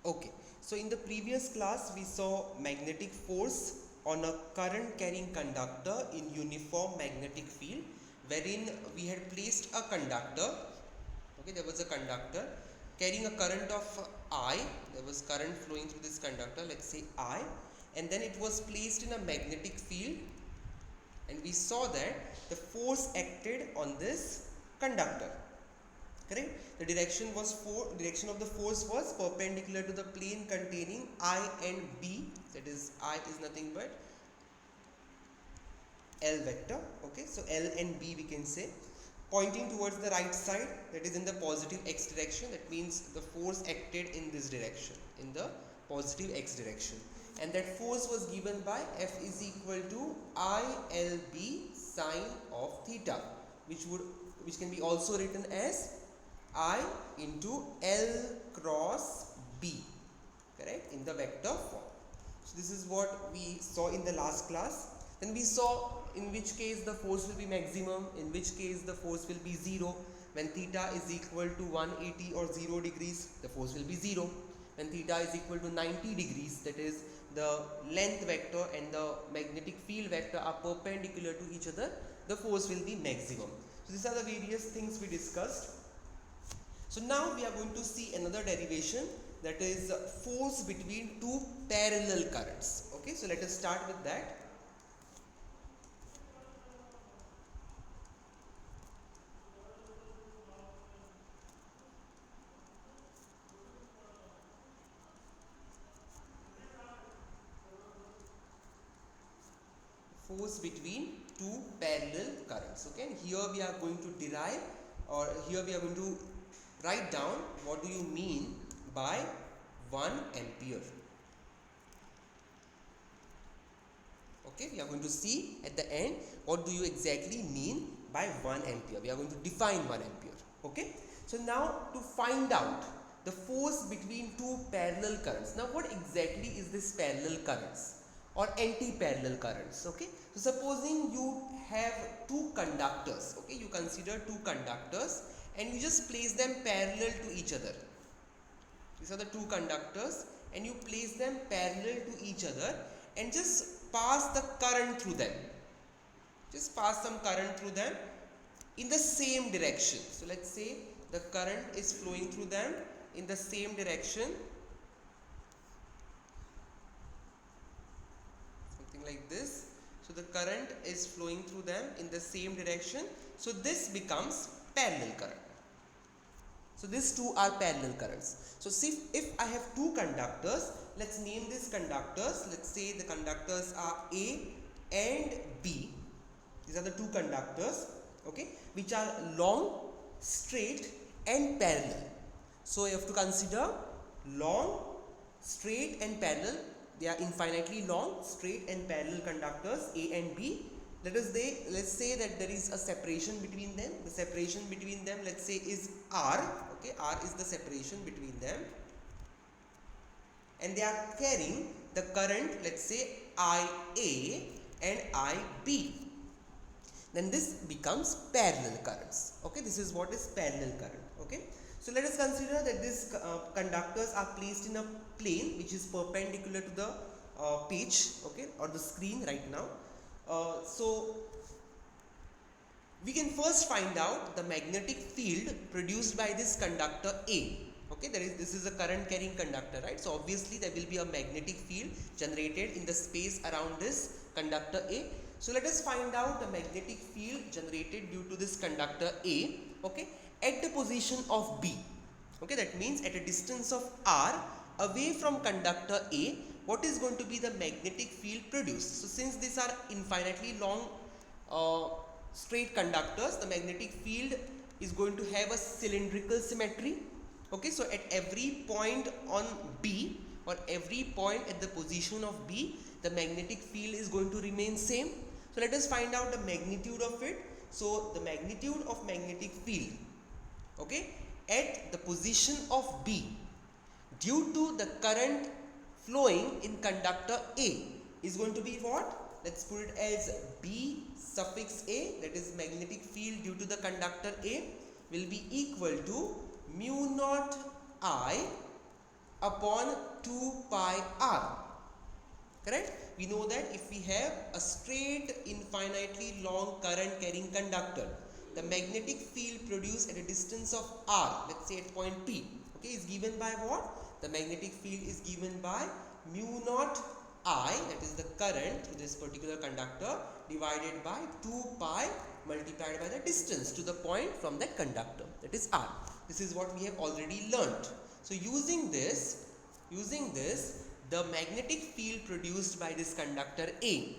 Okay, so in the previous class we saw magnetic force on a current carrying conductor in uniform magnetic field, wherein we had placed a conductor. Okay, there was a conductor carrying a current of I. There was current flowing through this conductor, let's say I, and then it was placed in a magnetic field, and we saw that the force acted on this conductor. Correct? The direction of the force was perpendicular to the plane containing I and B. That is, I is nothing but L vector. Okay, so L and B we can say, pointing towards the right side, that is in the positive x direction. That means the force acted in this direction, in the positive x direction, and that force was given by F is equal to ILB sine of theta, which can be also written as I into L cross B, correct, in the vector form. So this is what we saw in the last class. Then we saw in which case the force will be maximum, in which case the force will be 0. When theta is equal to 180 or 0 degrees, the force will be 0. When theta is equal to 90 degrees, that is the length vector and the magnetic field vector are perpendicular to each other, the force will be maximum. So these are the various things we discussed. So now we are going to see another derivation, that is force between two parallel currents. Okay, so let us start with that. Force between two parallel currents. Okay, and here we are going to derive, or here we are going to write down what do you mean by 1 ampere. Okay, we are going to see at the end what do you exactly mean by 1 ampere. We are going to define 1 ampere. Okay, so now to find out the force between two parallel currents. Now what exactly is this parallel currents or anti-parallel currents? Okay, so supposing you have two conductors. Okay, you consider two conductors and you just place them parallel to each other. These are the two conductors and you place them parallel to each other and just pass the current through them. Just pass some current through them in the same direction. So let's say the current is flowing through them in the same direction, something like this. So the current is flowing through them in the same direction. So this becomes parallel current. So these two are parallel currents. So see, if I have two conductors, let's name these conductors. Let's say the conductors are A and B. These are the two conductors, okay, which are long, straight and parallel. So you have to consider long, straight and parallel. They are infinitely long, straight and parallel conductors A and B. Let's say that there is a separation between them. The separation between them, let's say, is R. Okay, R is the separation between them, and they are carrying the current, let's say, IA and IB. Then this becomes parallel currents. Okay, this is what is parallel current. Okay, so let us consider that these conductors are placed in a plane which is perpendicular to the page, okay, or the screen right now. So we can first find out the magnetic field produced by this conductor A. Okay, this is a current carrying conductor, right? So obviously there will be a magnetic field generated in the space around this conductor A. So let us find out the magnetic field generated due to this conductor A, okay, at the position of B. Okay, that means at a distance of R away from conductor A, what is going to be the magnetic field produced? So since these are infinitely long straight conductors, the magnetic field is going to have a cylindrical symmetry. Okay, so at every point on B or every point at the position of B, the magnetic field is going to remain same. So let us find out the magnitude of it. So the magnitude of magnetic field, okay, at the position of B due to the current flowing in conductor A is going to be what? Let's put it as B suffix A, that is magnetic field due to the conductor A, will be equal to mu naught I upon 2 pi r. Correct? We know that if we have a straight infinitely long current carrying conductor, the magnetic field produced at a distance of r, let's say at point P, okay, is given by what? The magnetic field is given by mu naught I, that is the current through this particular conductor, divided by 2 pi multiplied by the distance to the point from that conductor, that is r. This is what we have already learnt. So using this, the magnetic field produced by this conductor A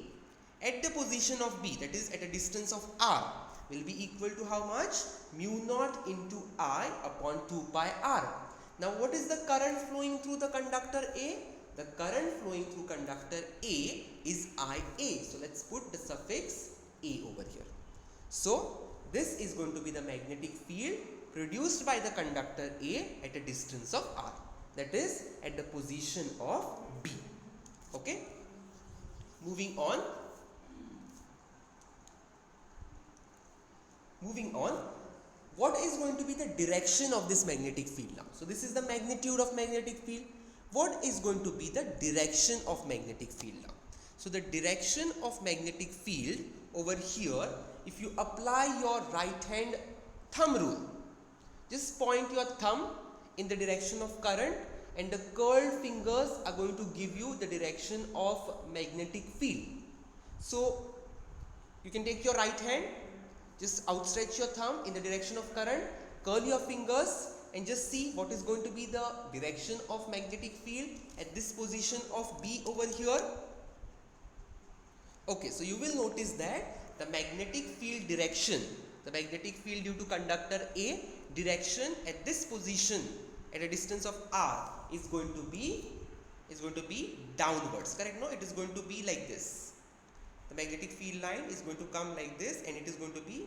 at the position of B, that is at a distance of r, will be equal to how much? Mu naught into I upon 2 pi r. Now what is the current flowing through the conductor A? The current flowing through conductor A is IA. So let's put the suffix A over here. So this is going to be the magnetic field produced by the conductor A at a distance of r, that is at the position of B. Okay, moving on, what is going to be the direction of this magnetic field now? So this is the magnitude of magnetic field. What is going to be the direction of magnetic field now? So the direction of magnetic field over here, if you apply your right hand thumb rule, just point your thumb in the direction of current and the curled fingers are going to give you the direction of magnetic field. So you can take your right hand, just outstretch your thumb in the direction of current, curl your fingers and just see what is going to be the direction of magnetic field at this position of B over here. Okay, so you will notice that the magnetic field direction, the magnetic field due to conductor A, direction at this position at a distance of r is going to be downwards. Correct? No, it is going to be like this. The magnetic field line is going to come like this and it is going to be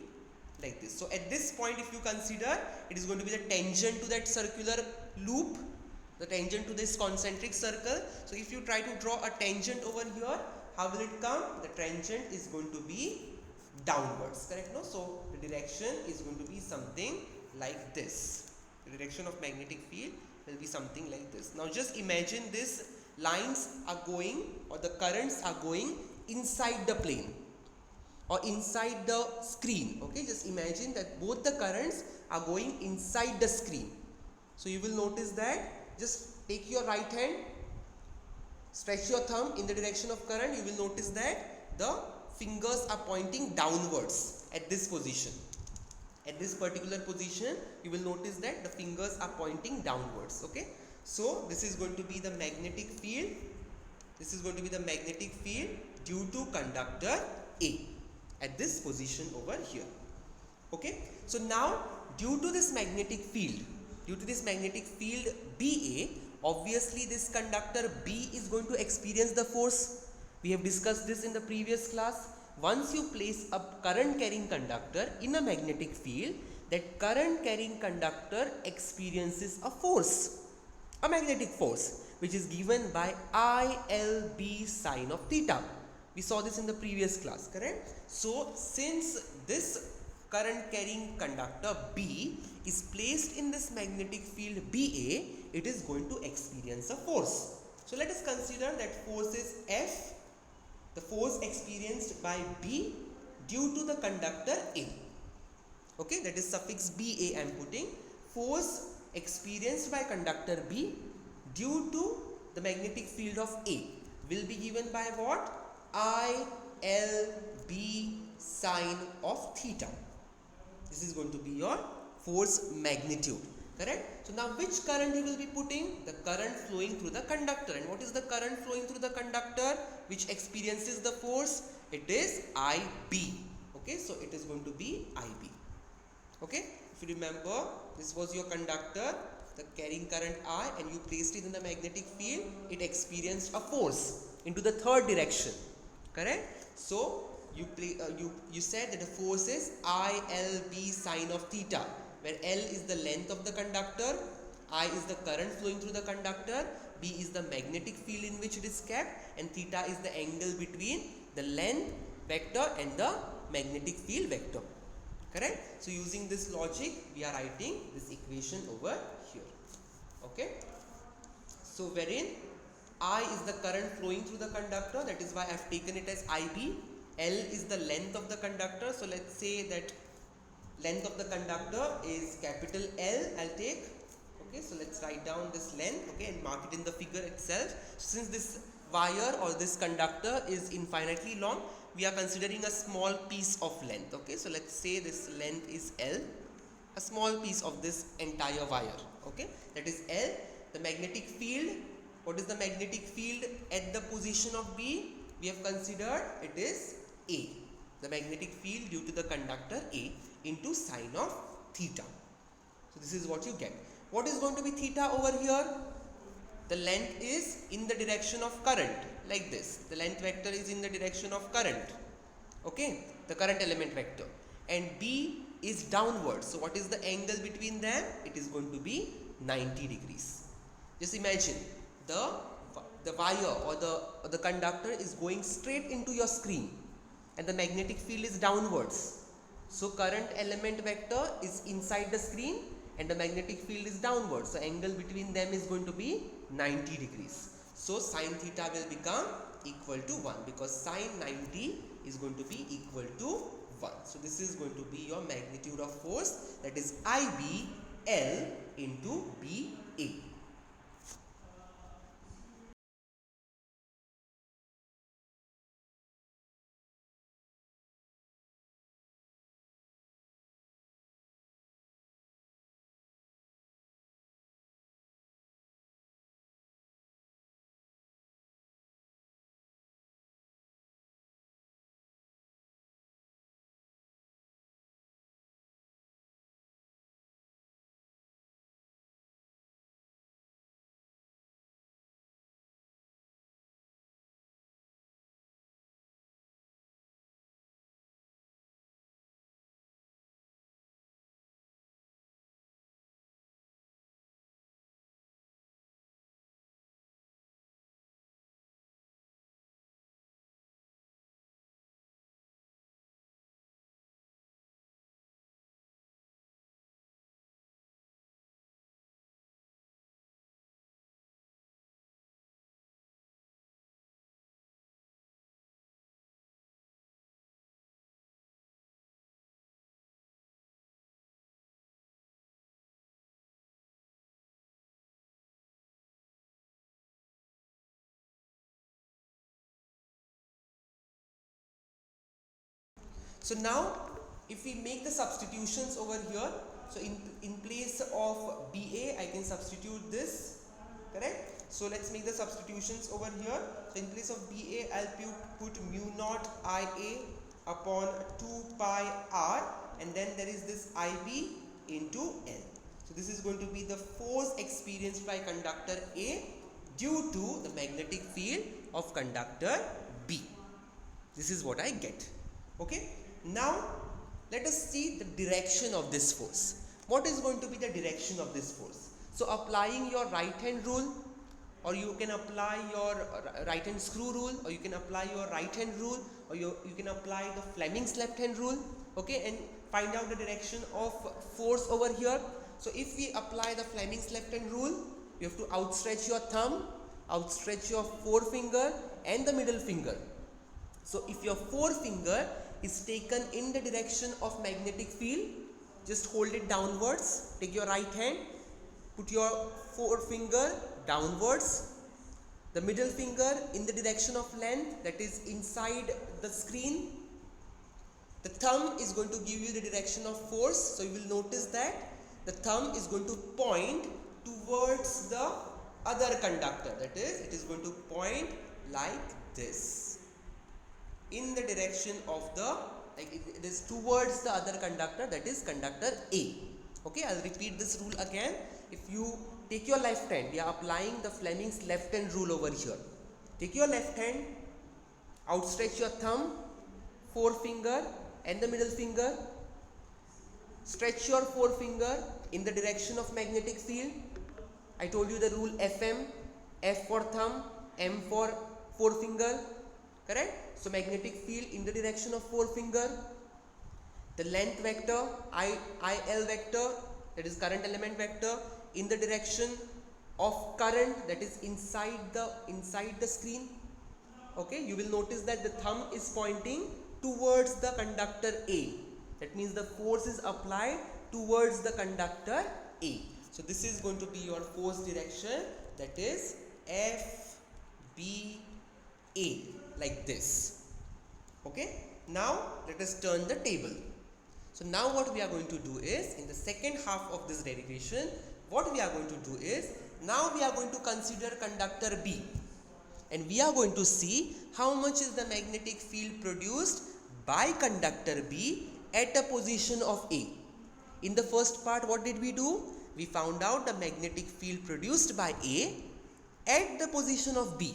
like this. So at this point, if you consider, it is going to be the tangent to that circular loop, the tangent to this concentric circle. So if you try to draw a tangent over here, how will it come? The tangent is going to be downwards. Correct? No? So the direction is going to be something like this. The direction of magnetic field will be something like this. Now just imagine these lines are going, or the currents are going inside the plane or inside the screen. Okay, just imagine that both the currents are going inside the screen. So you will notice that, just take your right hand, stretch your thumb in the direction of current, you will notice that the fingers are pointing downwards at this position. At this particular position, you will notice that the fingers are pointing downwards. Okay, so this is going to be the magnetic field. This is going to be the magnetic field due to conductor A at this position over here. Okay, so now due to this magnetic field BA, obviously this conductor B is going to experience the force. We have discussed this in the previous class. Once you place a current carrying conductor in a magnetic field, that current carrying conductor experiences a force, a magnetic force, which is given by ILB sine of theta. We saw this in the previous class, correct? So since this current carrying conductor B is placed in this magnetic field BA, it is going to experience a force. So let us consider that force is F, the force experienced by B due to the conductor A. Okay, that is suffix BA I am putting. Force experienced by conductor B due to the magnetic field of A will be given by what? ILB sine of theta. This is going to be your force magnitude. Correct? So now which current you will be putting? The current flowing through the conductor. And what is the current flowing through the conductor which experiences the force? It is IB. Okay, so it is going to be IB. Okay, if you remember, this was your conductor, the carrying current I, and you placed it in the magnetic field. It experienced a force into the third direction. Correct? So you said that the force is ILB sine of theta, where L is the length of the conductor, I is the current flowing through the conductor, B is the magnetic field in which it is kept, and theta is the angle between the length vector and the magnetic field vector. Correct? So using this logic, we are writing this equation over here. Okay? So wherein I is the current flowing through the conductor, that is why I have taken it as IB. L is the length of the conductor, so let's say that length of the conductor is capital L, I'll take. Okay, so let's write down this length, okay, and mark it in the figure itself. Since this wire or this conductor is infinitely long, we are considering a small piece of length. Okay, so let's say this length is L, a small piece of this entire wire. Okay, that is L. The magnetic field, what is the magnetic field at the position of B? We have considered it is A. The magnetic field due to the conductor A into sine of theta. So this is what you get. What is going to be theta over here? The length is in the direction of current, like this. The length vector is in the direction of current. Okay, the current element vector. And B is downwards. So what is the angle between them? It is going to be 90 degrees. Just imagine the wire or the conductor is going straight into your screen and the magnetic field is downwards. So current element vector is inside the screen and the magnetic field is downwards. So angle between them is going to be 90 degrees. So sine theta will become equal to 1 because sine 90 is going to be equal to 1. So this is going to be your magnitude of force, that is IB L into BA. So now if we make the substitutions over here, so in place of BA I can substitute this, correct? So let's make the substitutions over here. So in place of BA I'll put mu naught IA upon 2 pi R, and then there is this IB into L. So this is going to be the force experienced by conductor A due to the magnetic field of conductor B. This is what I get. Okay. Now let us see the direction of this force. What is going to be the direction of this force? So applying your right hand rule, or you can apply your right hand screw rule, or you can apply your right hand rule, or you can apply the Fleming's left hand rule, okay, and find out the direction of force over here. So if we apply the Fleming's left hand rule, you have to outstretch your thumb, outstretch your forefinger and the middle finger. So if your forefinger is taken in the direction of magnetic field, just hold it downwards. Take your right hand, put your forefinger downwards, the middle finger in the direction of length, that is inside the screen. The thumb is going to give you the direction of force. So you will notice that the thumb is going to point towards the other conductor, that is it is going to point like this in the direction of the, like it is towards the other conductor, that is conductor A. Okay, I'll repeat this rule again. If you take your left hand, we are applying the Fleming's left hand rule over here. Take your left hand, outstretch your thumb, forefinger and the middle finger, stretch your forefinger in the direction of magnetic field. I told you the rule FM, F for thumb, M for forefinger, correct? So magnetic field in the direction of forefinger. The length vector, IL vector, that is current element vector, in the direction of current that is inside the screen. Okay, you will notice that the thumb is pointing towards the conductor A. That means the force is applied towards the conductor A. So this is going to be your force direction, that is F B A, like this. Okay, now let us turn the table. So now what we are going to do is, in the second half of this derivation, what we are going to do is, now we are going to consider conductor B, and we are going to see how much is the magnetic field produced by conductor B at a position of A. In the first part, what did we do? We found out the magnetic field produced by A at the position of B.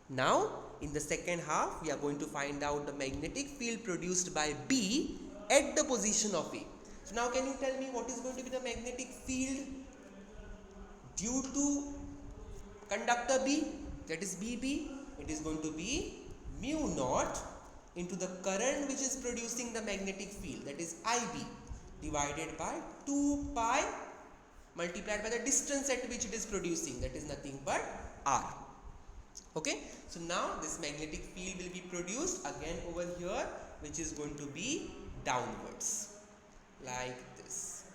Now, in the second half, we are going to find out the magnetic field produced by B at the position of A. So now can you tell me what is going to be the magnetic field due to conductor B, that is BB? It is going to be mu naught into the current which is producing the magnetic field, that is IB, divided by 2 pi multiplied by the distance at which it is producing, that is nothing but R. Okay, so now this magnetic field will be produced again over here, which is going to be downwards, like this.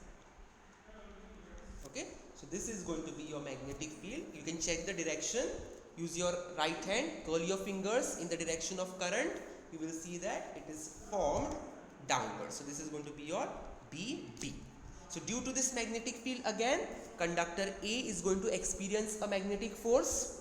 Okay, so this is going to be your magnetic field. You can check the direction. Use your right hand, curl your fingers in the direction of current. You will see that it is formed downwards. So this is going to be your BB. So due to this magnetic field, again conductor A is going to experience a magnetic force.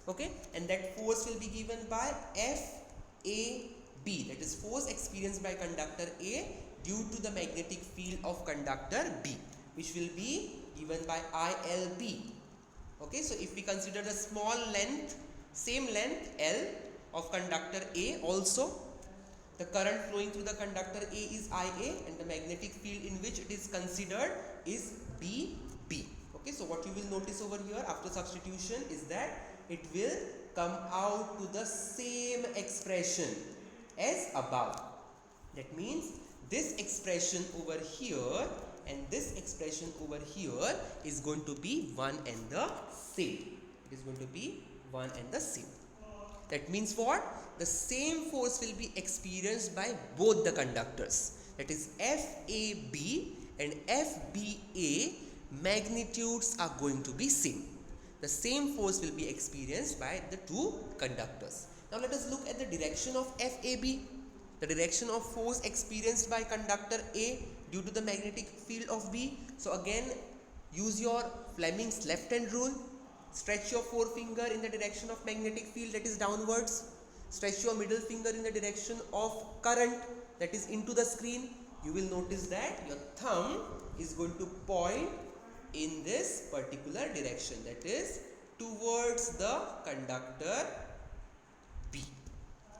Okay, and that force will be given by FAB, that is force experienced by conductor A due to the magnetic field of conductor B, which will be given by ILB. Okay, so if we consider the small length, same length L of conductor A also, the current flowing through the conductor A is IA, and the magnetic field in which it is considered is BB. Okay, so what you will notice over here after substitution is that it will come out to the same expression as above. That means this expression over here and this expression over here is going to be one and the same. It is going to be one and the same. That means what? The same force will be experienced by both the conductors. That is FAB and FBA magnitudes are going to be same. The same force will be experienced by the two conductors. Now let us look at the direction of FAB. The direction of force experienced by conductor A due to the magnetic field of B. So again, use your Fleming's left hand rule. Stretch your forefinger in the direction of magnetic field, that is downwards. Stretch your middle finger in the direction of current, that is into the screen. You will notice that your thumb is going to point in this particular direction, that is towards the conductor B.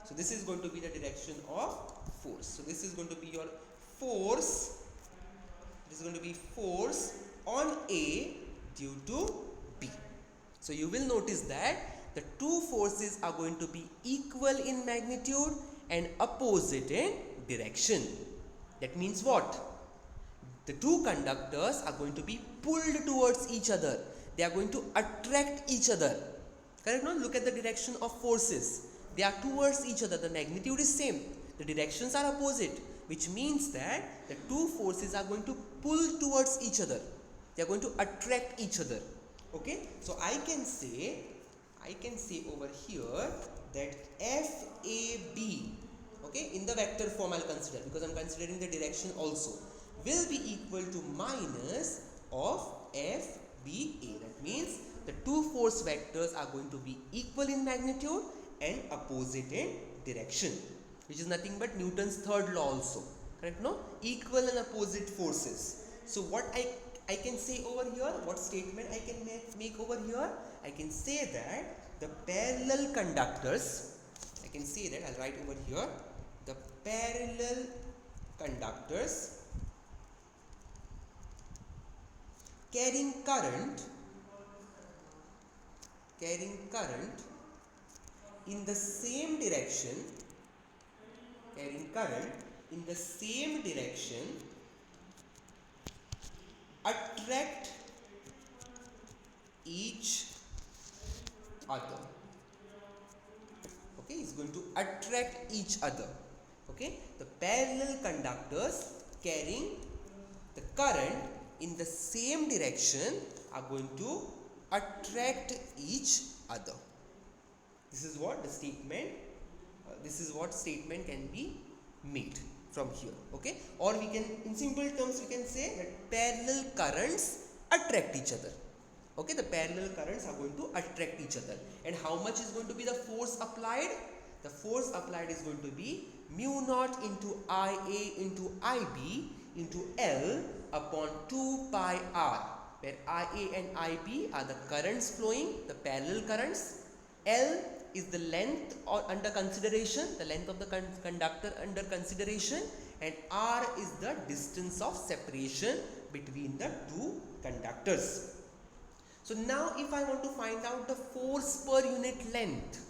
So this is going to be the direction of force. So this is going to be your force. This is going to be force on A due to B. So you will notice that the two forces are going to be equal in magnitude and opposite in direction. That means what? The two conductors are going to be pulled towards each other. They are going to attract each other. Correct? No? Look at the direction of forces. They are towards each other. The magnitude is same. The directions are opposite, which means that the two forces are going to pull towards each other. They are going to attract each other. Okay? So I can say over here that FAB, okay, in the vector form I'll consider, because I'm considering the direction also, will be equal to minus of FBA. That means the two force vectors are going to be equal in magnitude and opposite in direction, which is nothing but Newton's third law also. Correct? No? Equal and opposite forces. So what I can say over here, what statement I can make over here? I can say that the parallel conductors, I can say that, I'll write over here, the parallel conductors carrying current in the same direction, attract each other. Okay, is going to attract each other. Okay, the parallel conductors carrying the current in the same direction are going to attract each other. This is what the statement, this is what statement can be made from here. Okay, or we can, in simple terms, we can say that parallel currents attract each other. Okay, the parallel currents are going to attract each other. And how much is going to be the force applied? The force applied is going to be mu naught into Ia into Ib into L upon 2 pi r, where Ia and Ib are the currents flowing, the parallel currents. L is the length or under consideration, the length of the conductor under consideration, and r is the distance of separation between the two conductors. So now if I want to find out the force per unit length,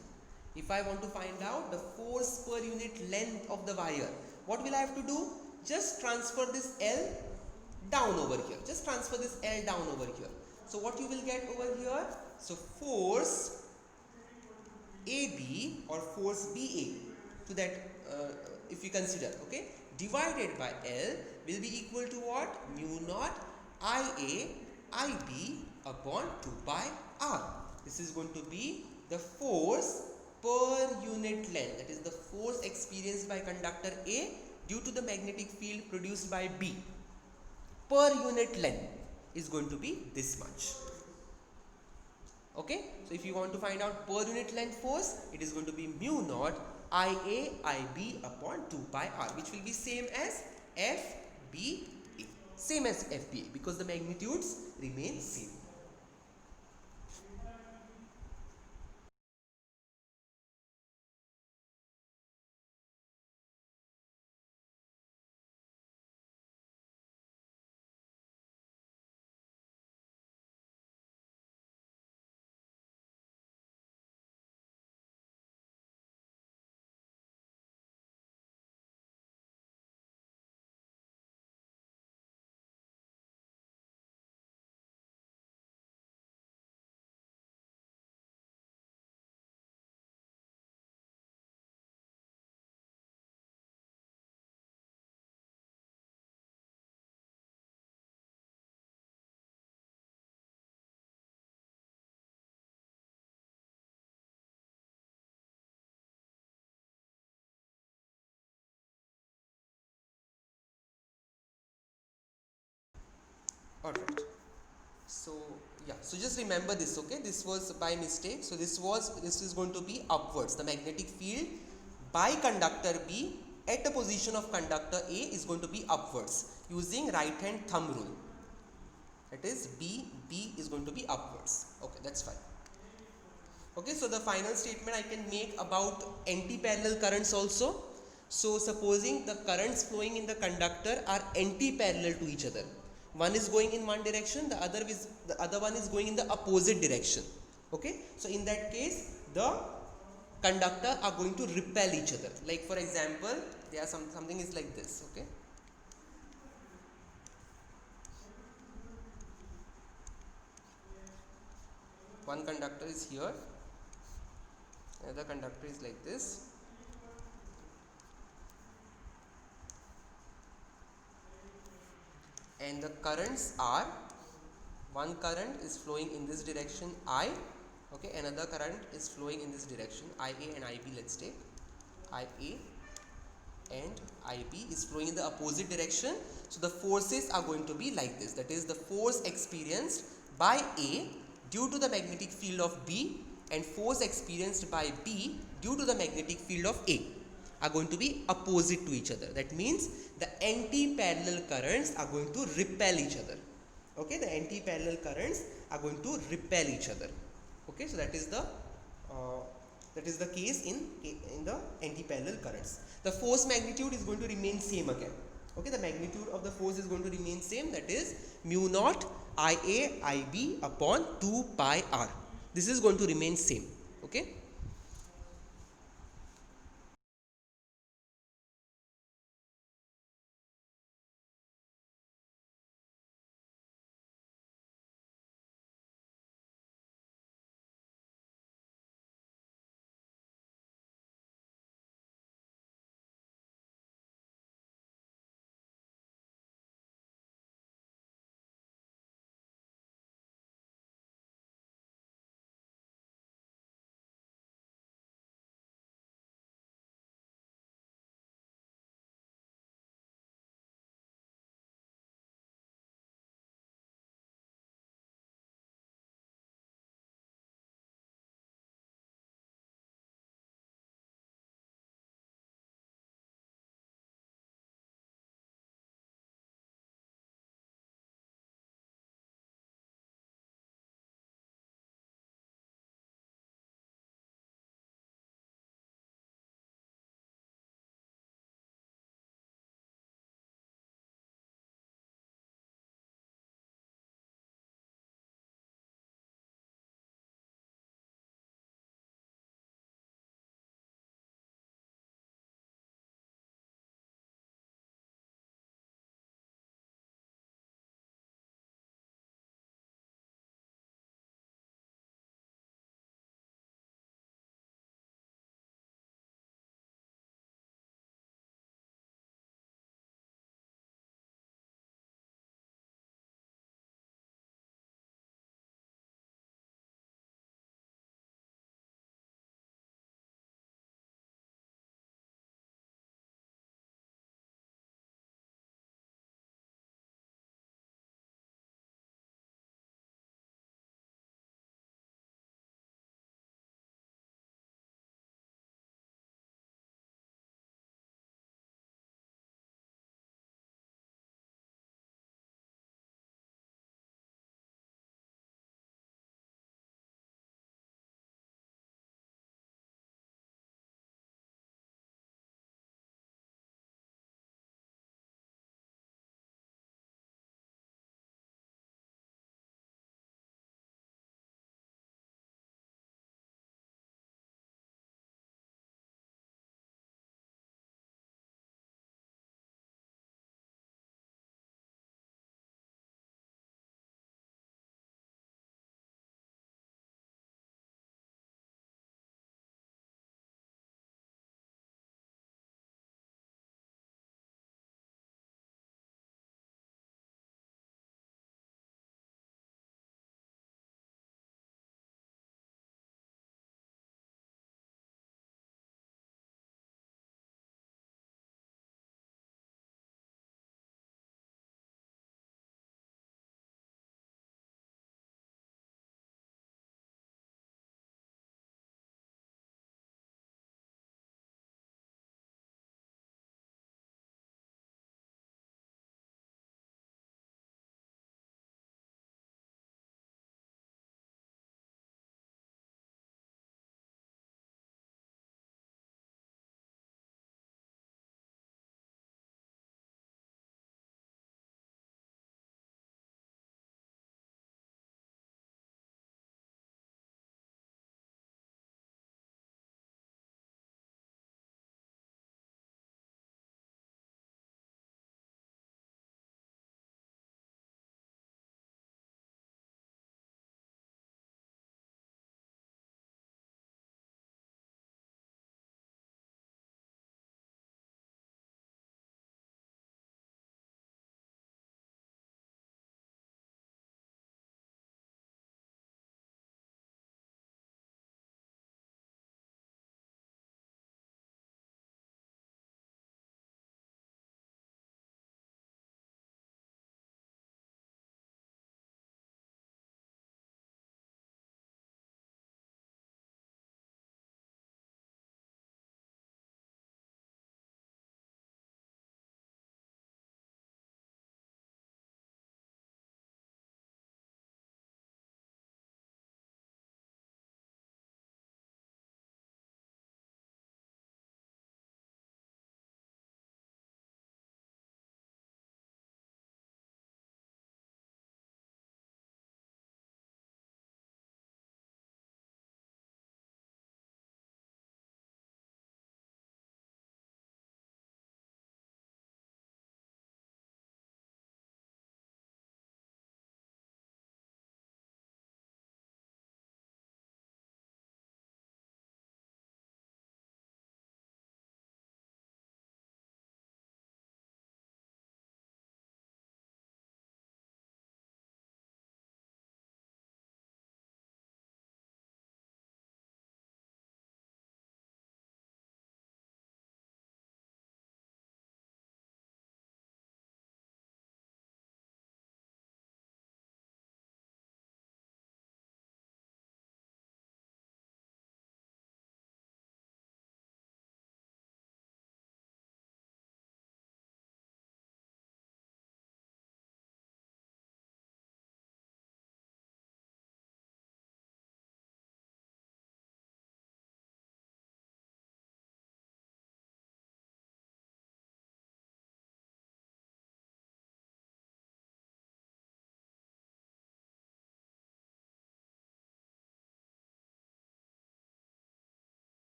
if I want to find out the force per unit length of the wire, what will I have to do? Just transfer this L down over here. Just transfer this L down over here. So what you will get over here? So force AB or force BA, to that if you consider, okay, divided by L will be equal to what? Mu naught Ia Ib upon 2 pi r. This is going to be the force per unit length, that is the force experienced by conductor A due to the magnetic field produced by B per unit length is going to be this much. Okay, so if you want to find out per unit length force, it is going to be mu naught Ia Ib upon 2 pi r, which will be same as FBA, same as FBA, because the magnitudes remain same. Alright, so yeah, so just remember this. Okay, this was by mistake, so this is going to be upwards. The magnetic field by conductor B at the position of conductor A is going to be upwards using right hand thumb rule. That is B is going to be upwards. Okay, that's fine. Okay, so the final statement I can make about anti-parallel currents also. So supposing the currents flowing in the conductor are anti-parallel to each other, one is going in one direction, the other one is going in the opposite direction. Okay, so in that case the conductor are going to repel each other. Like for example, there are something is like this. Okay, one conductor is here, another conductor is like this, and the currents are, one current is flowing in this direction I, okay, another current is flowing in this direction Ia and Ib. Let's take Ia and Ib is flowing in the opposite direction. So the forces are going to be like this, that is the force experienced by A due to the magnetic field of B and force experienced by B due to the magnetic field of A are going to be opposite to each other. That means the anti-parallel currents are going to repel each other. Okay, the anti-parallel currents are going to repel each other. Okay, so that is the case in the anti-parallel currents. The force magnitude is going to remain same again. Okay, the magnitude of the force is going to remain same, that is mu naught Ia Ib upon 2 pi r. This is going to remain same. Okay.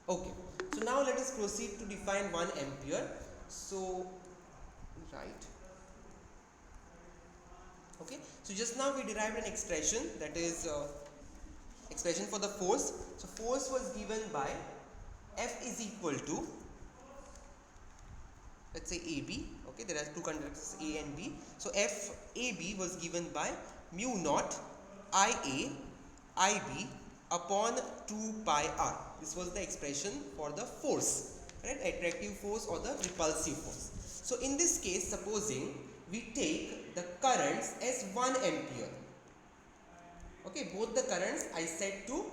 Okay, so now let us proceed to define 1 ampere. So right, okay, so just now we derived an expression, that is expression for the force. So force was given by F is equal to, let's say AB. Okay, there are two conductors A and B. So FAB was given by mu naught IA IB upon 2 pi r. This was the expression for the force, right? Attractive force or the repulsive force. So in this case, supposing we take the currents as 1 ampere. Okay, both the currents I set to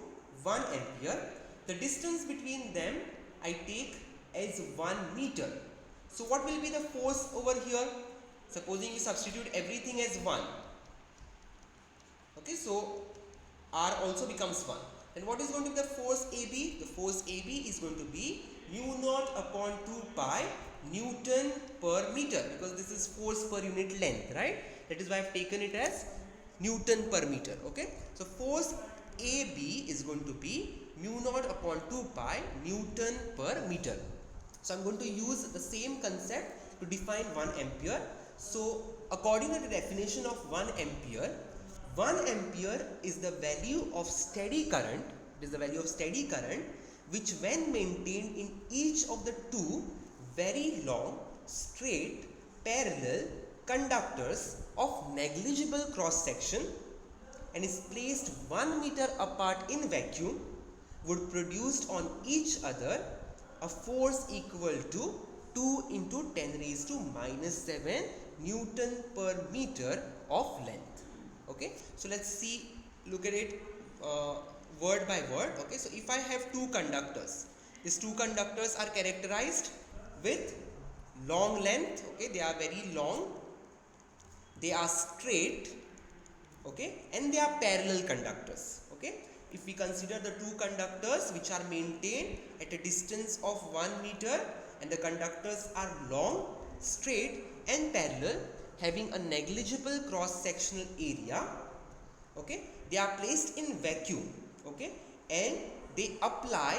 1 ampere. The distance between them I take as 1 meter. So what will be the force over here? Supposing you substitute everything as 1. Okay, so R also becomes 1. Then what is going to be the force AB? The force AB is going to be mu naught upon 2 pi Newton per meter, because this is force per unit length, right? That is why I have taken it as Newton per meter. Okay, so force AB is going to be mu naught upon 2 pi Newton per meter. So I am going to use the same concept to define 1 ampere. So according to the definition of 1 ampere, 1 ampere is the value of steady current, it is the value of steady current which when maintained in each of the two very long, straight, parallel conductors of negligible cross section and is placed 1 meter apart in vacuum would produce on each other a force equal to 2 into 10 raised to minus 7 Newton per meter of length. Okay, so let's see, look at it word by word. Okay, so if I have two conductors, these two conductors are characterized with long length. Okay, they are very long, they are straight, okay, and they are parallel conductors. Okay, if we consider the two conductors which are maintained at a distance of 1 meter and the conductors are long, straight and parallel, having a negligible cross sectional area, okay, they are placed in vacuum, okay, and they apply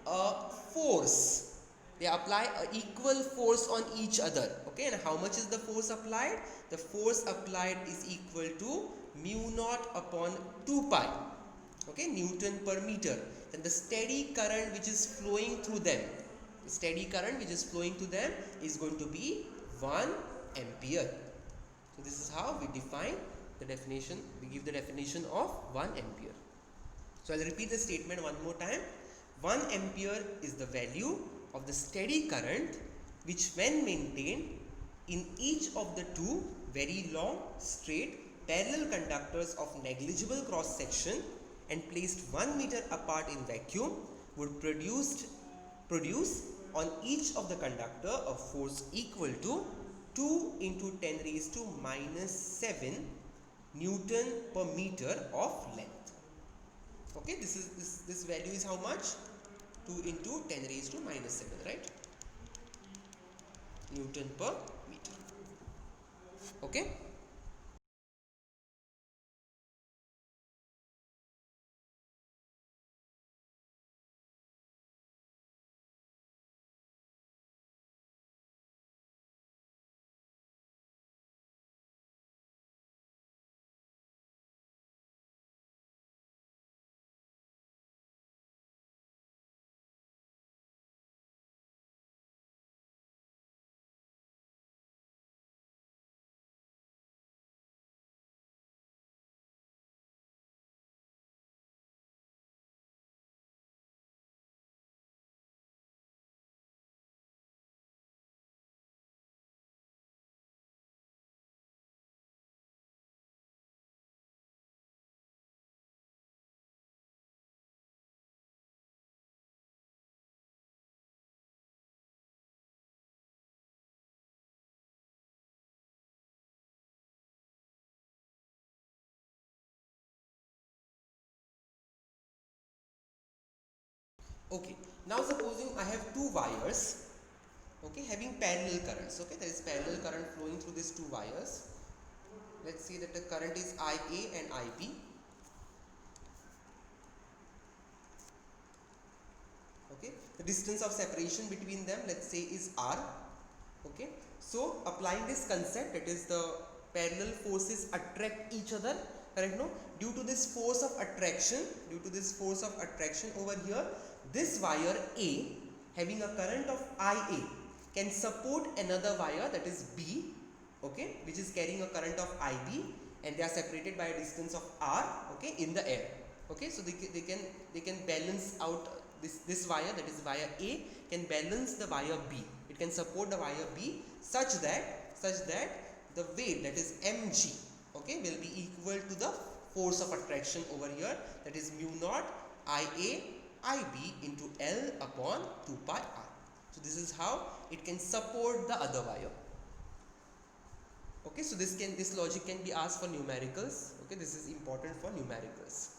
a force, they apply a equal force on each other. Okay, and how much is the force applied? The force applied is equal to mu naught upon 2 pi, okay, Newton per meter. Then the steady current which is flowing through them, the steady current which is flowing through them is going to be 1 ampere. So this is how we define the definition, we give the definition of 1 ampere. So I'll repeat the statement one more time. 1 ampere is the value of the steady current which when maintained in each of the two very long, straight, parallel conductors of negligible cross section and placed 1 meter apart in vacuum would produce on each of the conductor a force equal to 2 into 10 raised to minus 7 Newton per meter of length. Okay, this value is how much? 2 into 10 raised to minus 7, right? Newton per meter. Okay. Okay, now supposing I have two wires, okay, having parallel currents. Okay, there is parallel current flowing through these two wires. Let's say that the current is IA and IB. Okay, The distance of separation between them, let's say, is r. Okay, so applying this concept, that is the parallel forces attract each other, correct? No, due to this force of attraction, over here, this wire A having a current of IA can support another wire, that is B, okay, which is carrying a current of IB, and they are separated by a distance of r, okay, in the air. Okay, so they can balance out this wire, that is wire A, can balance the wire B. It can support the wire B such that the weight, that is mg, okay, will be equal to the force of attraction over here, that is mu naught IA IB into L upon 2 pi r. So this is how it can support the other wire. Okay, so this logic can be asked for numericals. Okay, this is important for numericals.